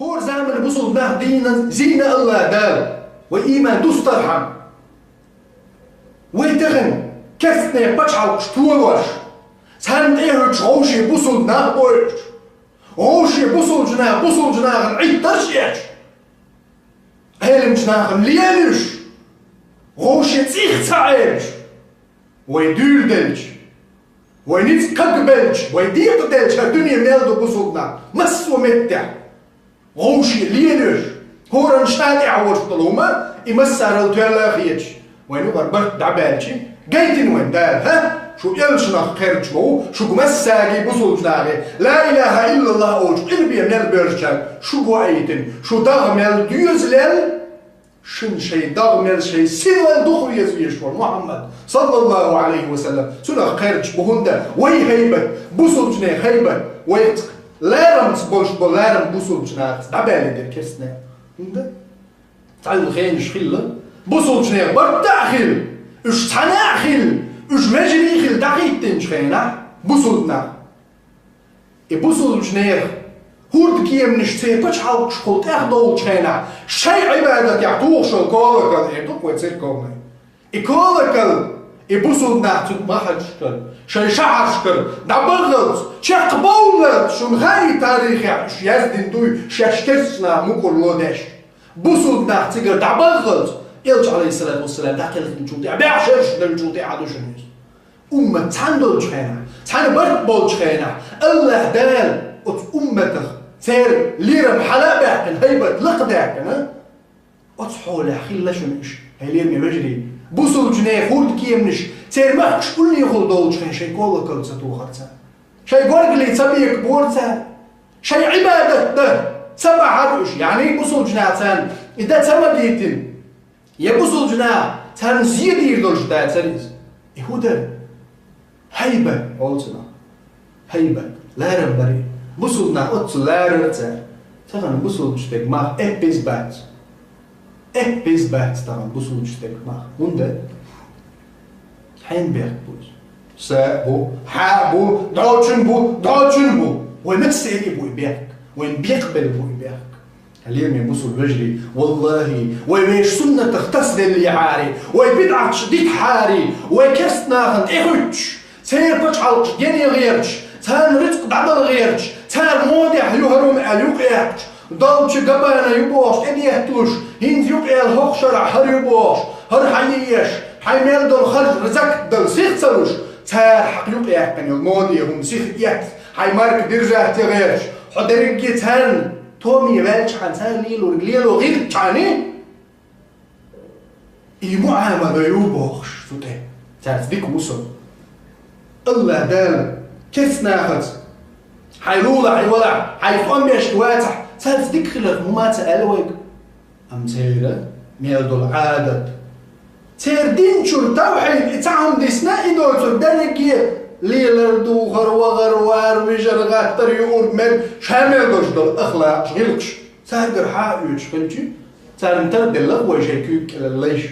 هو زعمل بوصل ده دينا زينة الله دال وإيمان دوسترحم ويتغن كثني بچعو شتولوش سان إيهرش هوشي بوصل ده بوش هوشي بوصل جناغ عيد ترشيش هيلم جناغ ليالش هوشي تسيخ تعيش ويدول دلش وينيت قبلش ويديق دلش الدنيا ميلدو بوصلنا مسو متع غوشي لينش هورن شادع ورطلوما يمسار التولا خيتش وينو بربرت دعبالشي جايتين وين دار ها شو يلشنا خيرج مو شو مساقي بوصل جناغي لا اله الا الله اوج قلبي من البرشان شو بوعيتن شو داغمل ديوزلل شن شي داغمل شي سيوال دخل يزويشور محمد صلى الله عليه وسلم سنة خيرج بهندا وي هيبت بوصل جناغ هيبت ويتق لارم تبولش بولارم بوصل جناغ دعبالي دير كرسنا هندا تعال خين شخيلة بوصل جناغ برداخل اش تناخل اش مجري خل دقيقتين شخينا بوصلنا بوصل جناغ هورد كيم نشتي بچحال شخوت اخدول شخينا شي عبادة يعطوخ شو كولكل يعطوك ويتصير كولنا كولكل بوصلنا ما حد شكر شي شعر شكر دبغلت شي قبولت شو نغاي تاريخي شي يزدن دوي شي اشكسنا مكر لودش بوصلنا تقر دبغلت يلج عليه الصلاة والسلام داخل نجوتي بعشرش نجوتي عدو شنيز أمة تندل شخينا تند برد شخينا الله دال أمته سير ليرم حلابك هيبة لقدك أتصحوا لحيل لشنش هيلير مجري بوصل جنيه خورد كيمنش سير ماكش كل يخل دول شخين شي كولا كل ستو خرسا شي قرقلي تبيك بورتا شي عبادة ده سبع عرش يعني بوصل جنيه تان إذا تمديتن يبوصل جناه تان زيادة يردول جدا تريز يهودا هيبة قولتنا هيبة لارم بري بوصلنا قلت لارم تان تغن بوصل جدك ما إبز بات تغن بوصل جدك ما هندا حين بيخ بوز سابو حابو دوتشن بو ومتسيني بو بيخك وين بيقبل بو بيخك اليوم يبوسوا الوجري والله ويش سنة تختص اللي عاري ويبدعك شديد حاري ويكست ناخن إيهوش سير بچعلقش جيني غيرش تان رزق بعد الغيرش تان مودع يهرم اليوقياكش ضلش قبانا يبوش إديهتوش هند يوقيا الهوخشرع هر يبوش هر حييش حيميل دول خرج رزق دل سيخ تروش تار حق يوقياك كان المودي هم سيخ يات حيمارك درجة تغيرش حضرك تان تومي بالش عن سان ليلو غير تاني معاملة يوبوخش فتاه تعرف ديك وصل الله دال كيف ناخذ حيلولا حيولع حيفهم بيش واتح تعرف ديك خلق هما تألوك أم تيرا ميلدو العادة تير دينشور توحيد اتعهم ديسنا إدوتو دانكي ليلردو غروار ويجر غاتر يقول من شامل دول اخلاق شغلكش ساقر حاجه شغلتي سار انت دلق وجهك لليش